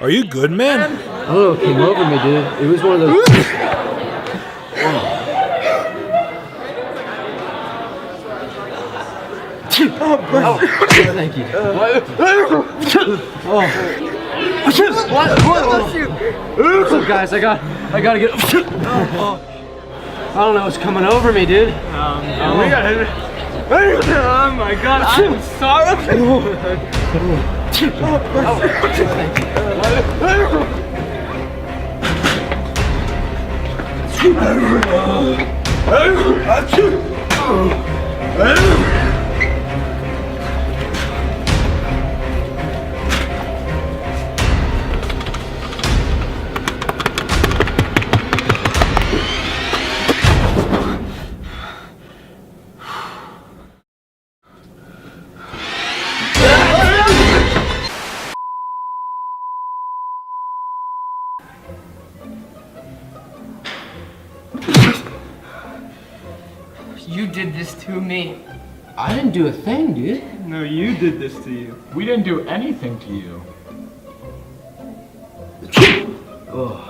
Are you good, man? I don't know what came over me, dude. It was one of those. Oh, thank you. What's up, guys? I gotta get. I don't know what's coming over me, dude. Oh my god, I'm sorry. You did this to me. I didn't do a thing, dude. No, you did this to you. We didn't do anything to you. Oh.